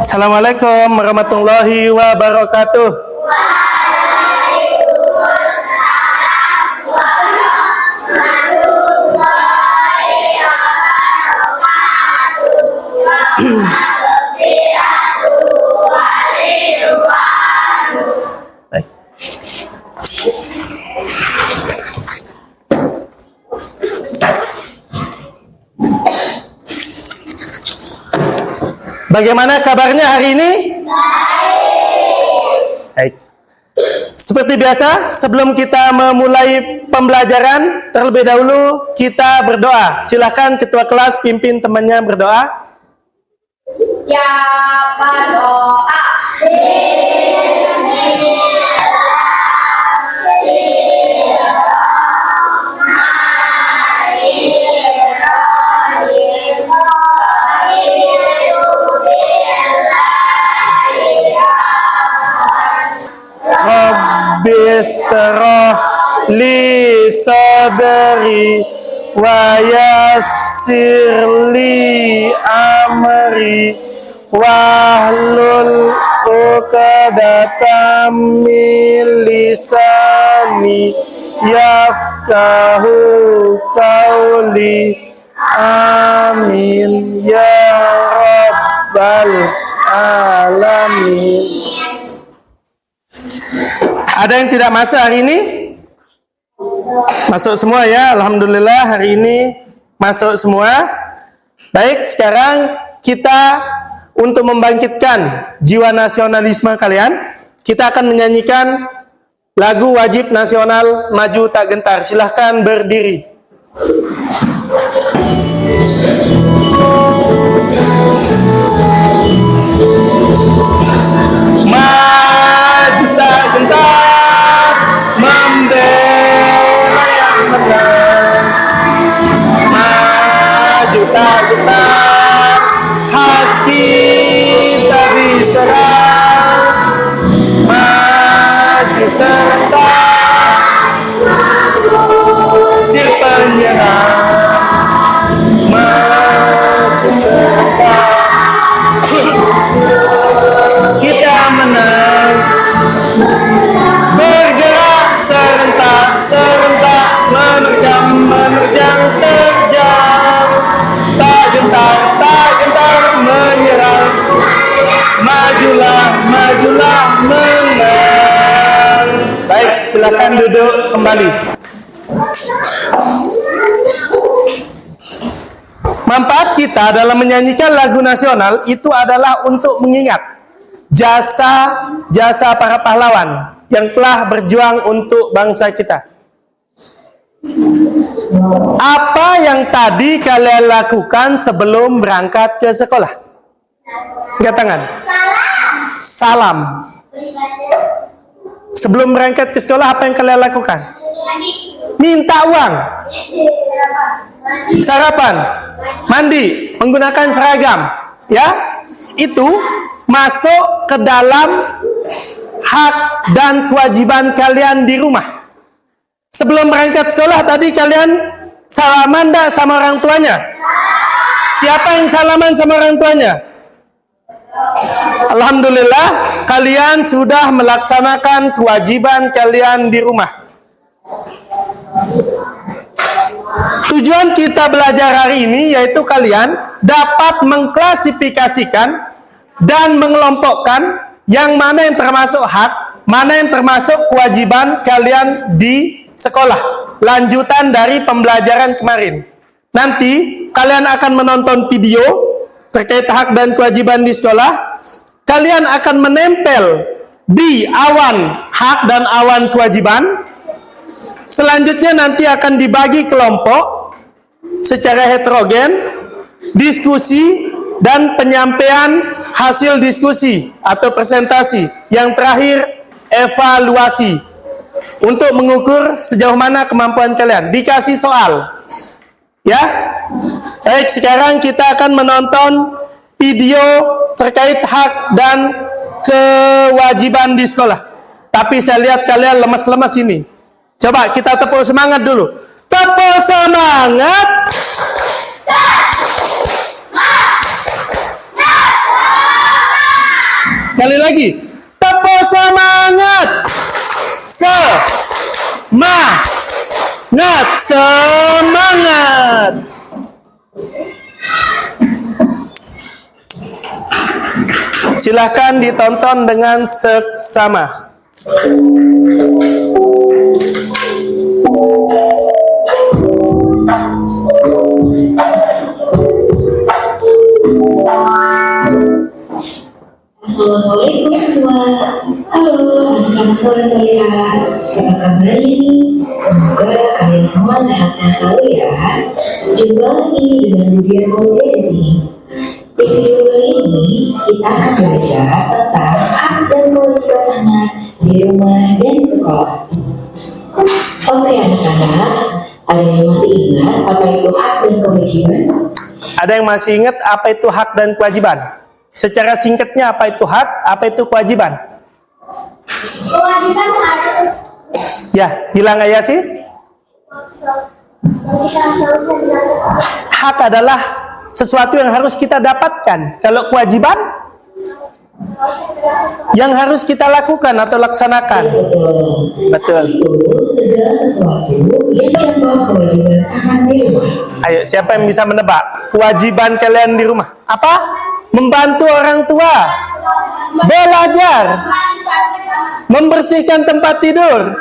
Assalamualaikum warahmatullahi wabarakatuh. Bagaimana kabarnya hari ini? Baik. Seperti biasa, sebelum kita memulai pembelajaran, terlebih dahulu kita berdoa. Silakan ketua kelas pimpin temannya berdoa. Ya berdoa. Bisrah li sadri wa yassir li amri wahlul uqdatam min lisani yafqahu qawli amin ya rabbal alamin. Ada yang tidak masuk hari ini? Masuk semua ya, alhamdulillah hari ini masuk semua. Baik, sekarang kita untuk membangkitkan jiwa nasionalisme kalian, kita akan menyanyikan lagu wajib nasional Maju Tak Gentar. Silahkan berdiri. Maju tak gentar, membela yang menang. Maju tak gentar, hati tak diserang. Maju serentak, si penyerang. Maju serentak, kita menang. Bergerak serentak menerjang terjang. Tak gentar menyerang. Majulah menang. Baik, silakan duduk kembali. Manfaat kita dalam menyanyikan lagu nasional itu adalah untuk mengingat jasa para pahlawan yang telah berjuang untuk bangsa kita. Apa yang tadi kalian lakukan sebelum berangkat ke sekolah? Angkat tangan. Salam. Sebelum berangkat ke sekolah, apa yang kalian lakukan? Minta uang. Sarapan. Mandi. Menggunakan seragam. Ya, itu masuk ke dalam hak dan kewajiban kalian di rumah. Sebelum berangkat sekolah tadi kalian salaman enggak sama orang tuanya? Siapa yang salaman sama orang tuanya? Alhamdulillah, kalian sudah melaksanakan kewajiban kalian di rumah. Tujuan kita belajar hari ini yaitu kalian dapat mengklasifikasikan dan mengelompokkan yang mana yang termasuk hak, mana yang termasuk kewajiban kalian di sekolah. Lanjutan dari pembelajaran kemarin. Nanti kalian akan menonton video terkait hak dan kewajiban di sekolah. Kalian akan menempel di awan hak dan awan kewajiban. Selanjutnya nanti akan dibagi kelompok secara heterogen, diskusi, dan penyampaian hasil diskusi atau presentasi. Yang terakhir, evaluasi untuk mengukur sejauh mana kemampuan kalian. Dikasih soal, ya. Baik, sekarang kita akan menonton video terkait hak dan kewajiban di sekolah. Tapi saya lihat kalian lemas-lemas ini. Coba kita tepuk semangat dulu. Tepuk semangat. lagi. Tepuk semangat. Semangat. Silahkan ditonton dengan seksama. Assalamualaikum semua. Halo, selamat sore soleha. Apa kabar ini? Semoga kalian semua sehat-sehat selalu ya. Jumpa lagi dengan Budian Konsensi. Di video kali ini kita akan belajar tentang hak dan kewajiban anak di rumah dan sekolah. Oke anak-anak, ada yang masih ingat apa itu hak dan kewajiban? Ada yang masih ingat apa itu hak dan kewajiban? Secara singkatnya apa itu hak, apa itu kewajiban? Kewajiban harus. Ya, bilang ayah sih. Hak adalah sesuatu yang harus kita dapatkan. Kalau kewajiban, yang harus kita lakukan atau laksanakan. Betul. Segala sesuatu yang contoh kewajiban anak di rumah. Ayo, siapa yang bisa menebak kewajiban kalian di rumah? Apa? Membantu orang tua, belajar, membersihkan tempat tidur,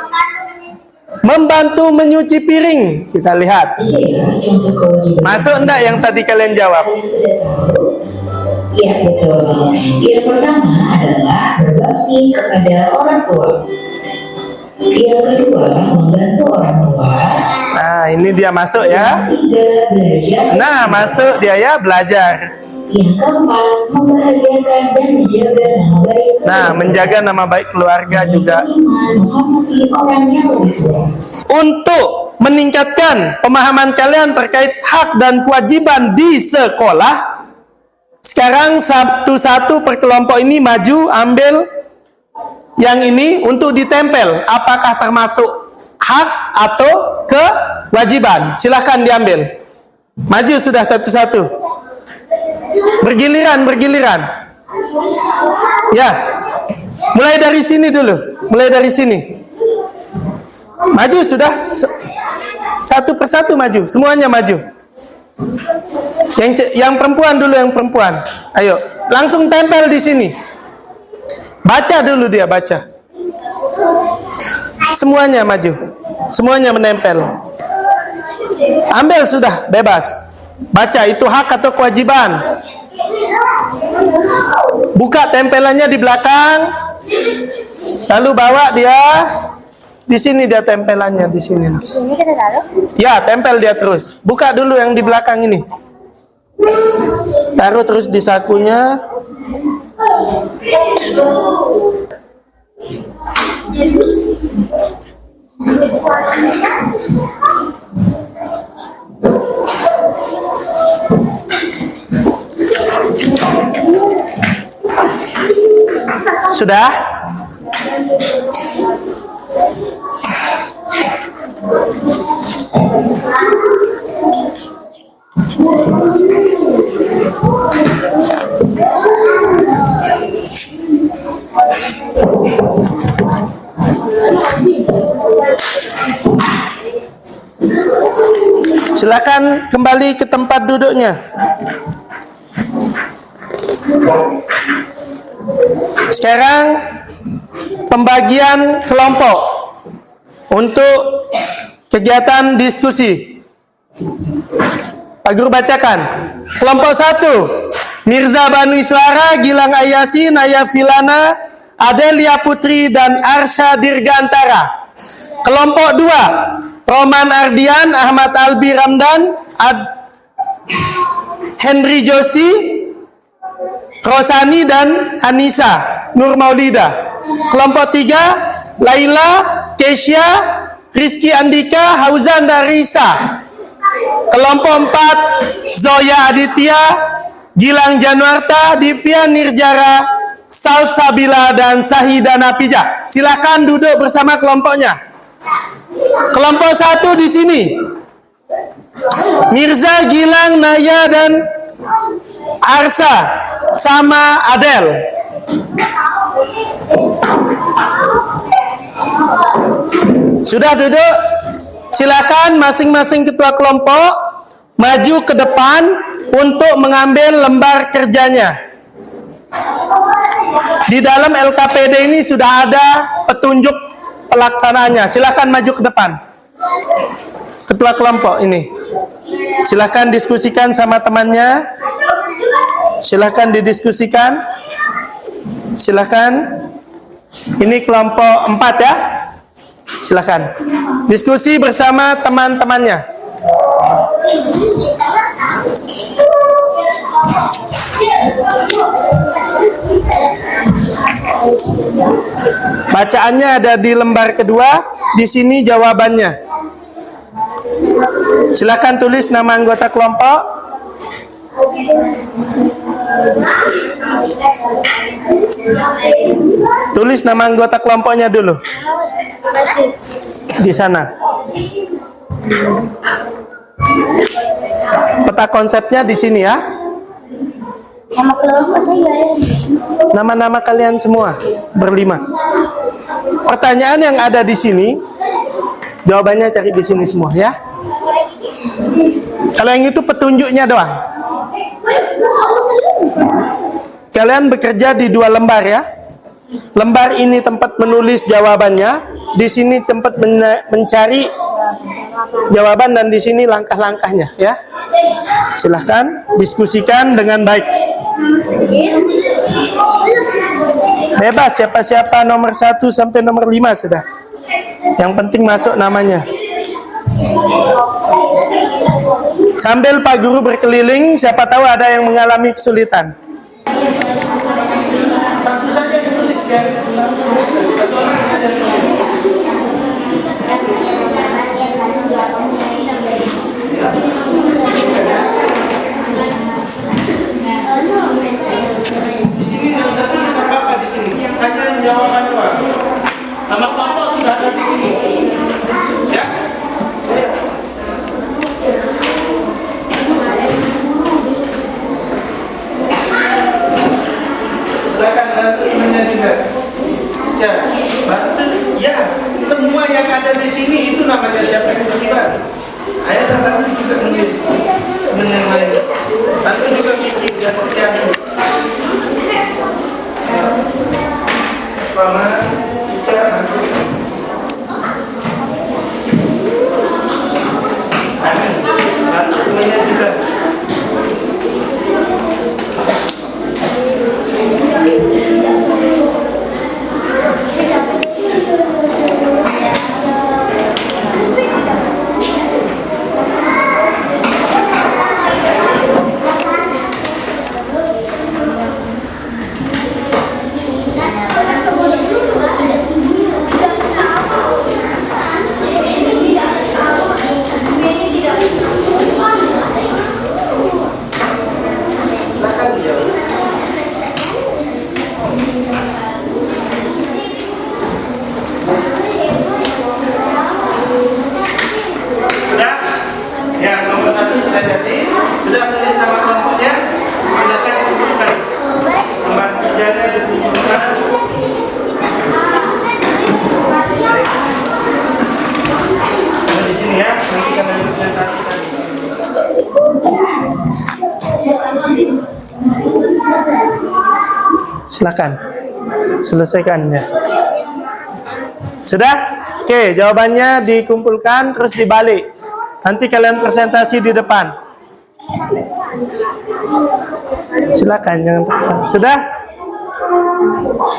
membantu menyuci piring. Kita lihat. Iya, contoh kewajiban. Masuk enggak yang tadi kalian jawab? Kalian sudah tahu? Ya betul. Yang pertama adalah berbakti kepada orang tua. Yang kedua, membantu orang tua. Nah, ini dia masuk ya. Yang ketiga, belajar. Nah, masuk dia ya, belajar. Yang keempat, membahagiakan dan menjaga nama baik. Nah, menjaga nama baik keluarga juga. Yang kelima, menghormati orang yang lebih tua. Untuk meningkatkan pemahaman kalian terkait hak dan kewajiban di sekolah, sekarang satu-satu per kelompok ini maju ambil yang ini untuk ditempel. Apakah termasuk hak atau kewajiban? Silahkan diambil. Maju sudah satu-satu. Bergiliran. Ya. Mulai dari sini dulu. Mulai dari sini. Maju sudah. Satu persatu maju. Semuanya maju. Yang perempuan dulu, yang perempuan. Ayo, langsung tempel di sini. Baca dulu dia, baca. Semuanya maju. Semuanya menempel. Ambil sudah, bebas. Baca, itu hak atau kewajiban. Buka tempelannya di belakang. Lalu bawa dia di sini, dia tempelannya di sini. Di sini kita taruh. Ya, tempel dia terus. Buka dulu yang di belakang ini. Taruh terus di sakunya. Sudah? Silakan kembali ke tempat duduknya. Sekarang pembagian kelompok untuk kegiatan diskusi. Pak Guru bacakan. Kelompok 1, Mirza Banu Iswara, Gilang Ayasin, Naya Filana, Adelia Putri, dan Arsha Dirgantara. Kelompok 2, Roman Ardian, Ahmad Albi Ramdan, Henry Joshi, Rosani, dan Anissa Nur Maulida. Kelompok 3, Laila, Kesia, Rizky Andika, Hauzan, dan Risa. Kelompok 4, Zoya Aditya, Gilang Januarta, Divya Nirjara, Salsabila, dan Sahida Napija. Silakan duduk bersama kelompoknya. Kelompok 1 di sini. Mirza, Gilang, Naya, dan Arsa sama Adel. Sudah duduk? Silakan masing-masing ketua kelompok maju ke depan untuk mengambil lembar kerjanya. Di dalam LKPD ini sudah ada petunjuk pelaksanaannya. Silakan maju ke depan. Ketua kelompok ini. Silakan diskusikan sama temannya. Silakan didiskusikan. Silakan. Ini kelompok 4 ya. Silakan. Diskusi bersama teman-temannya. Bacaannya ada di lembar kedua. Di sini jawabannya. Silakan tulis nama anggota kelompok. Tulis nama anggota kelompoknya dulu. Di sana. Peta konsepnya di sini ya. Nama kelompok saya. Nama-nama kalian semua berlima. Pertanyaan yang ada di sini, jawabannya cari di sini semua ya. Kalau yang itu petunjuknya doang. Kalian bekerja di 2 lembar ya. Lembar ini tempat menulis jawabannya, di sini tempat mencari jawaban, dan di sini langkah-langkahnya ya. Silahkan diskusikan dengan baik. Bebas siapa-siapa nomor 1 sampai nomor 5 sudah. Yang penting masuk namanya. Sambil Pak Guru berkeliling, siapa tahu ada yang mengalami kesulitan. Satu saja ditulis ya. Di sini tidak usah tulis apa-apa di sini. Hanya jawaban doang. Nama kelompok sudah ada di sini. Ya. Silakan bantu temannya juga. Ya, bantu. Ya, semua yang ada di sini itu namanya siapa yang terlibat. Ayo bantu juga menulis teman yang lain. Bantu juga bikin dan kerja. Mama, bicara bantu. Amin. Bantu temannya juga. Silakan selesaikan ya. Sudah? Oke, jawabannya dikumpulkan terus dibalik. Nanti kalian presentasi di depan. Silakan, jangan tekan. Sudah?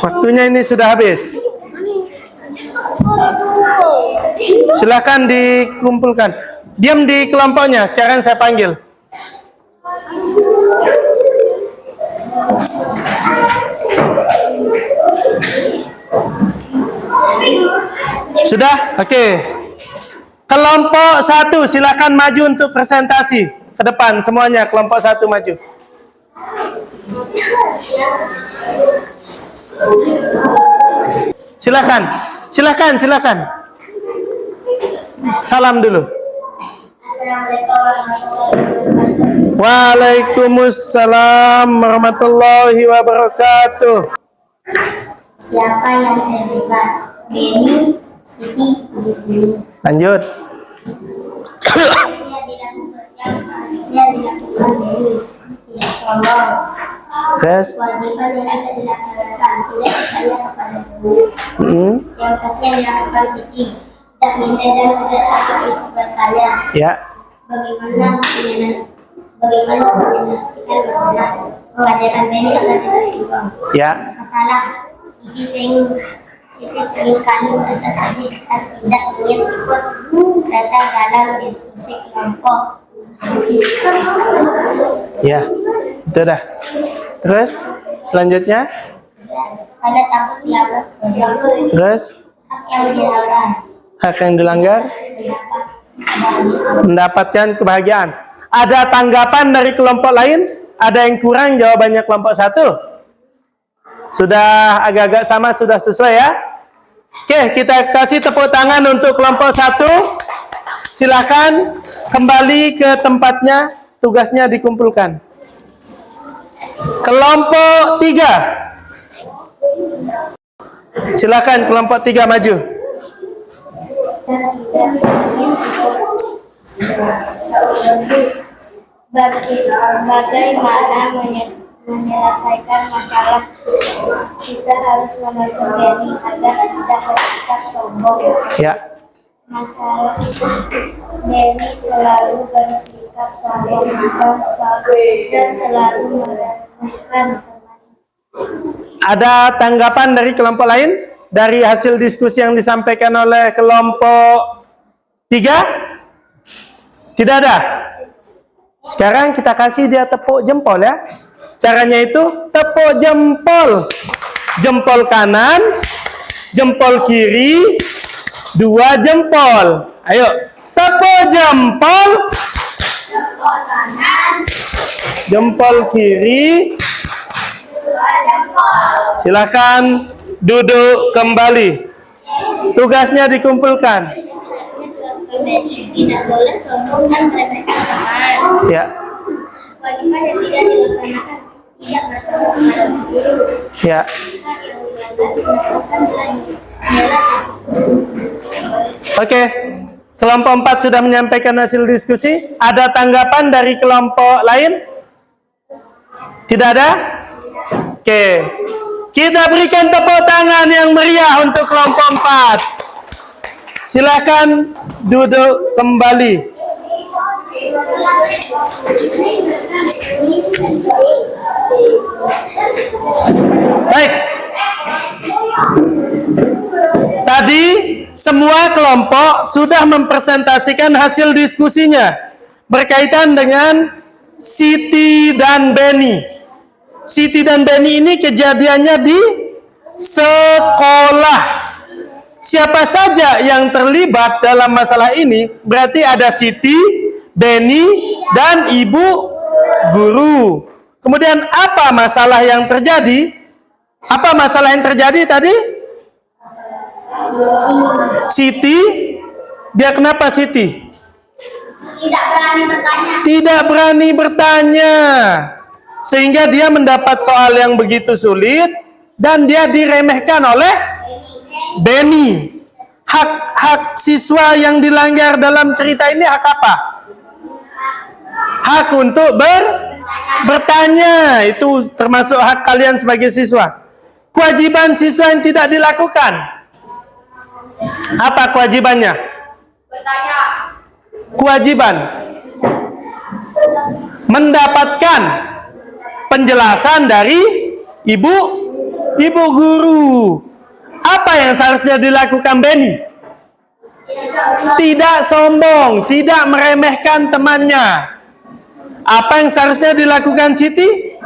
Waktunya ini sudah habis. Silakan dikumpulkan. Diam di kelompoknya. Sekarang saya panggil. Sudah? Oke. Kelompok 1 silakan maju untuk presentasi ke depan semuanya. Kelompok 1 maju. Silakan. Silakan, silakan. Salam dulu. Waalaikumsalam warahmatullahi wabarakatuh. Siapa yang terlibat? Benny, Siti, Ibu. Lanjut. Yang seharusnya dilakukan Benny. Tidak sombong. Terus. Kewajiban yang tidak dilaksanakan. Tidak bertanya kepada guru. Yang seharusnya dilakukan Siti. Tidak minta dan tidak takut bertanya. Ya. Bagaimana menyelesaikan masalah? Mengajarkan Benny agar tidak sombong. Ya. Masalah Siti seringkali merasa sedih dan tidak ingin ikut serta dalam diskusi kelompok. Ya. Itu dah. Terus selanjutnya. Pada takut dianggap bodoh. Terus Hak yang dilanggar. hak yang dilanggar mendapatkan kebahagiaan. Ada tanggapan dari kelompok lain? Ada yang kurang jawabannya kelompok 1? Sudah agak-agak sama, sudah sesuai ya? Oke, kita kasih tepuk tangan untuk kelompok 1. Silakan kembali ke tempatnya, tugasnya dikumpulkan. Kelompok 3. Silakan kelompok 3 maju. Bagaimana menyelesaikan masalah? Kita harus membantu Benny agar tidak bersikap sombong. Ya. Masalah Benny selalu bersikap sombong dan selalu meremehkan teman. Ada tanggapan dari kelompok lain? Dari hasil diskusi yang disampaikan oleh kelompok 3? Tidak ada? Sekarang kita kasih dia tepuk jempol ya. Caranya itu tepuk jempol. Jempol kanan, jempol kiri, 2 jempol. Ayo, tepuk jempol. Jempol kanan, Jempol kiri. Silakan duduk kembali. Tugasnya dikumpulkan. tidak boleh sombong dan meremehkan teman. Ya. Kewajiban yang tidak dilaksanakan tidak bertemu kepada guru. Ya. Hak yang dilanggar mendapatkan sanjungan. Oke. Kelompok 4 sudah menyampaikan hasil diskusi. Ada tanggapan dari kelompok lain? Tidak ada? Oke. Kita berikan tepuk tangan yang meriah untuk kelompok 4. Silakan duduk kembali. Baik. Tadi semua kelompok sudah mempresentasikan hasil diskusinya berkaitan dengan Siti dan Benny. Siti dan Benny ini kejadiannya di sekolah. Siapa saja yang terlibat dalam masalah ini berarti ada Siti, Benny, dan ibu guru. Kemudian apa masalah yang terjadi? Apa masalah yang terjadi tadi? Siti, dia kenapa Siti? Tidak berani bertanya. Tidak berani bertanya. Sehingga dia mendapat soal yang begitu sulit dan dia diremehkan oleh Benny. Hak siswa yang dilanggar dalam cerita ini hak apa? Hak untuk bertanya. Itu termasuk hak kalian sebagai siswa. Kewajiban siswa yang tidak dilakukan. Apa kewajibannya? Bertanya. Kewajiban mendapatkan penjelasan dari ibu guru. Apa yang seharusnya dilakukan Benny? Tidak sombong, tidak meremehkan temannya. Apa yang seharusnya dilakukan Siti?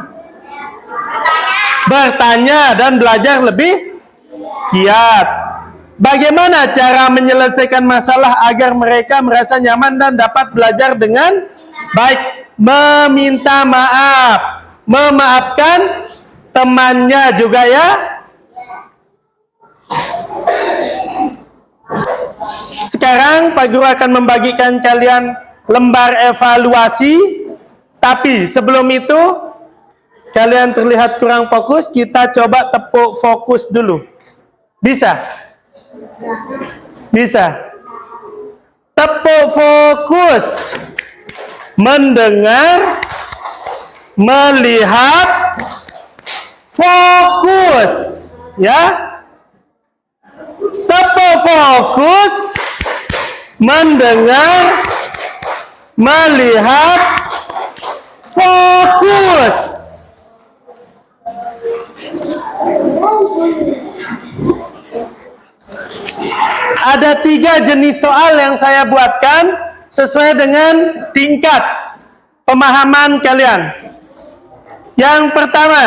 Bertanya dan belajar lebih giat. Bagaimana cara menyelesaikan masalah agar mereka merasa nyaman dan dapat belajar dengan baik? Meminta maaf, memaafkan temannya juga ya. Sekarang Pak Guru akan membagikan kalian lembar evaluasi. Tapi sebelum itu kalian terlihat kurang fokus, kita coba tepuk fokus dulu. Bisa? Bisa. Tepuk fokus. Mendengar, melihat, fokus. Ya. Tepuk fokus. Mendengar, melihat, fokus. Ada 3 jenis soal yang saya buatkan sesuai dengan tingkat pemahaman kalian. Yang pertama,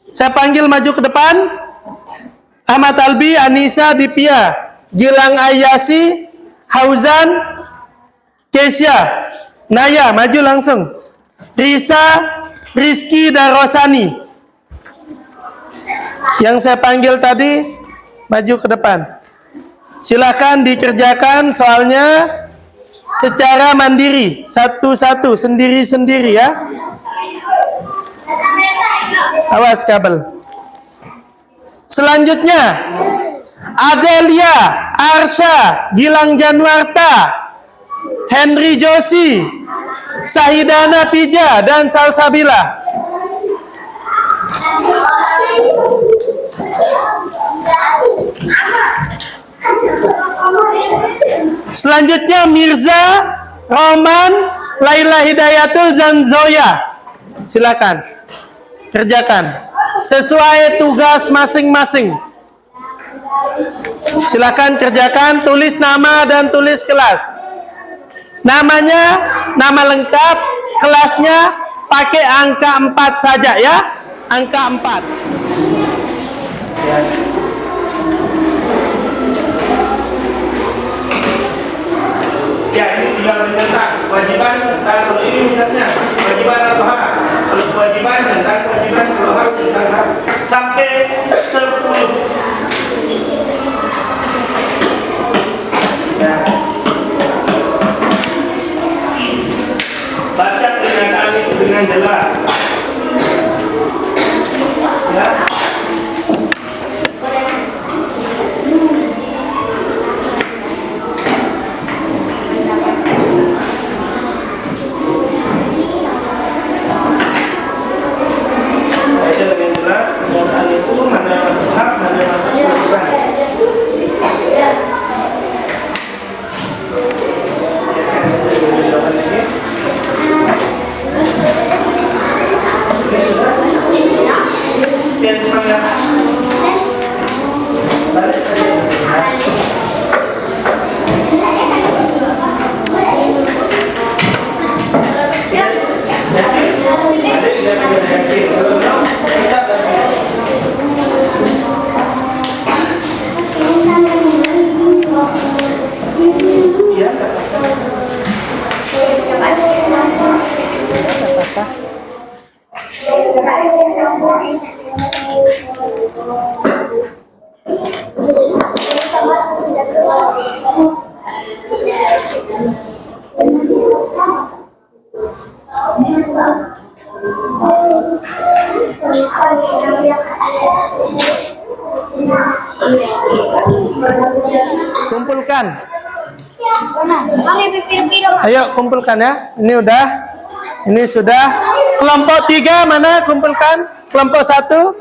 saya panggil maju ke depan. Ahmad Albi, Anissa, Dipia, Gilang Ayasi, Hauzan, Kesya, Naya, maju langsung. Risa, Rizky, dan Rosani. Yang saya panggil tadi, maju ke depan. Silakan dikerjakan soalnya secara mandiri, satu-satu, sendiri-sendiri ya. Awas kabel. Selanjutnya, Adelia, Arsha, Gilang Janwarta, Henry Joshi, Sahidana Pija, dan Salsabila. Selanjutnya Mirza, Roman, Laila Hidayatul, dan Zoya. Silakan kerjakan sesuai tugas masing-masing. Silakan kerjakan, tulis nama dan tulis kelas. Namanya, nama lengkap, kelasnya pakai angka 4 saja ya. Angka 4. Ya, ini tinggal mencetak kewajiban tentang, kalau ini misalnya kewajiban atau hak. Kalau kewajiban tentang kewajiban, kalau hak tentang hak. Sampai 10. Ya. Baca pernyataan itu dengan jelas. Ya. Baca dengan jelas pernyataan itu, mana yang masuk hak, mana yang masuk kewajiban. Kumpulkan. Ayo kumpulkan ya. Ini udah. Ini sudah. Kelompok 3 mana? Kumpulkan. Kelompok 1.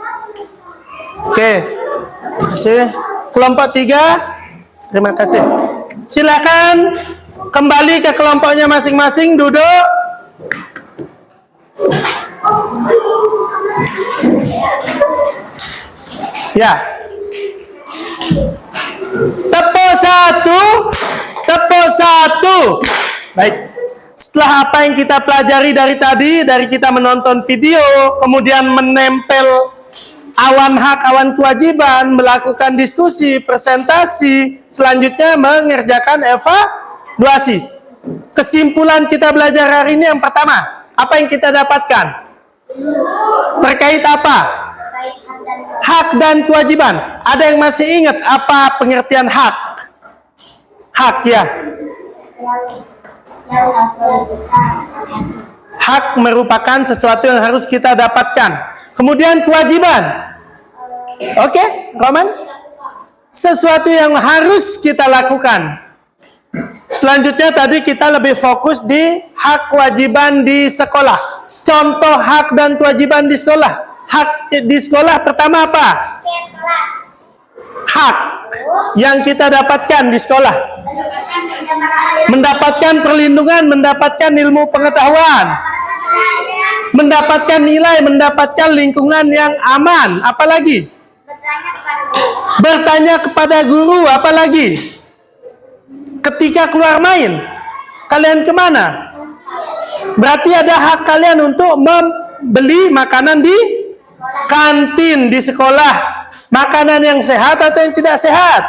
Oke. Kasih. Kelompok 3. Terima kasih. Silakan kembali ke kelompoknya masing-masing. Duduk. Ya. Tepuk 1. Tepuk 1. Baik. Setelah apa yang kita pelajari dari tadi, dari kita menonton video, kemudian menempel awan hak, awan kewajiban, melakukan diskusi, presentasi, selanjutnya mengerjakan evaluasi. Kesimpulan kita belajar hari ini yang pertama, apa yang kita dapatkan? Terkait apa? Hak dan kewajiban. Ada yang masih ingat apa pengertian hak? Hak ya. Hak merupakan sesuatu yang harus kita dapatkan. Kemudian kewajiban. Oke, Roman? Sesuatu yang harus kita lakukan. Selanjutnya tadi kita lebih fokus di hak kewajiban di sekolah. Contoh hak dan kewajiban di sekolah. Hak di sekolah pertama apa? Kelas. Hak yang kita dapatkan di sekolah. Mendapatkan perlindungan, mendapatkan ilmu pengetahuan, mendapatkan nilai, mendapatkan lingkungan yang aman. Apalagi? Bertanya kepada guru. Apalagi? Ketika keluar main, kalian kemana? Berarti ada hak kalian untuk membeli makanan di kantin di sekolah. Makanan yang sehat atau yang tidak sehat?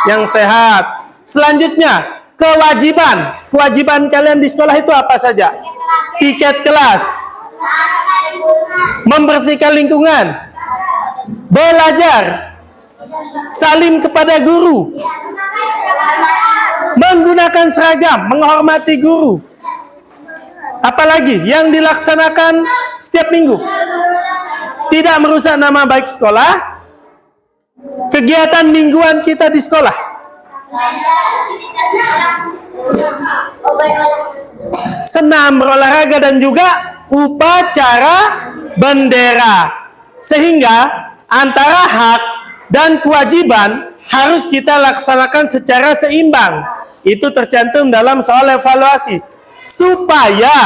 Yang sehat. Selanjutnya, kewajiban. Kewajiban kalian di sekolah itu apa saja? Tiket kelas, membersihkan lingkungan, belajar, salim kepada guru, menggunakan seragam, menghormati guru. Apalagi yang dilaksanakan setiap minggu? Tidak merusak nama baik sekolah. Kegiatan mingguan kita di sekolah. Senam berolahraga dan juga upacara bendera. Sehingga antara hak dan kewajiban harus kita laksanakan secara seimbang. Itu tercantum dalam soal evaluasi. Supaya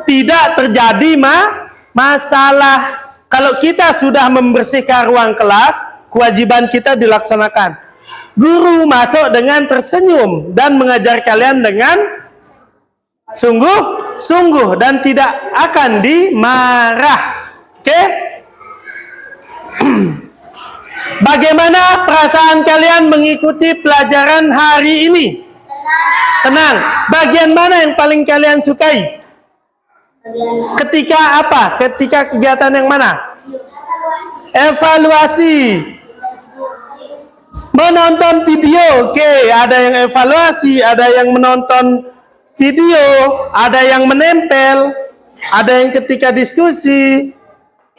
tidak terjadi masalah. Kalau kita sudah membersihkan ruang kelas, kewajiban kita dilaksanakan. Guru masuk dengan tersenyum dan mengajar kalian dengan sungguh-sungguh dan tidak akan dimarah. Oke? Bagaimana perasaan kalian mengikuti pelajaran hari ini? Senang. Bagian mana yang paling kalian sukai? Ketika apa? Ketika kegiatan yang mana? Evaluasi. Menonton video. Oke, ada yang evaluasi, ada yang menonton video, ada yang menempel, ada yang ketika diskusi.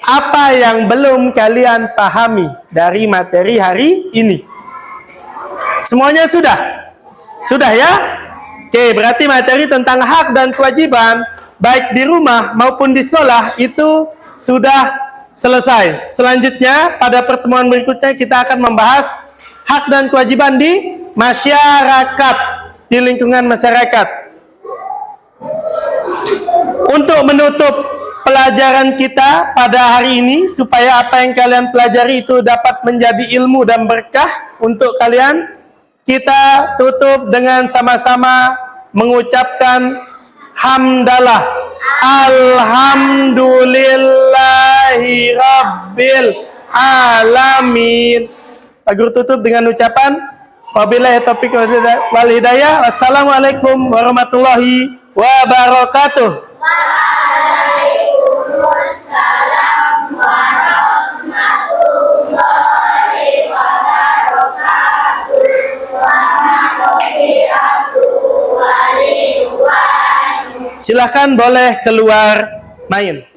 Apa yang belum kalian pahami dari materi hari ini? Semuanya sudah? Sudah ya? Oke, berarti materi tentang hak dan kewajiban baik di rumah maupun di sekolah itu sudah selesai. Selanjutnya pada pertemuan berikutnya kita akan membahas hak dan kewajiban di masyarakat, di lingkungan masyarakat. Untuk menutup pelajaran kita pada hari ini, supaya apa yang kalian pelajari itu dapat menjadi ilmu dan berkah untuk kalian, kita tutup dengan sama-sama mengucapkan hamdalah. Alhamdulillahi Rabbil Alamin. Pak Guru tutup dengan ucapan wabillahi taufiq wal hidayah. Wassalamualaikum warahmatullahi wabarakatuh. Waalaikumsalam warahmatullahi wabarakatuh. Wa maghfiratuh wa ridwan. Silakan boleh keluar main.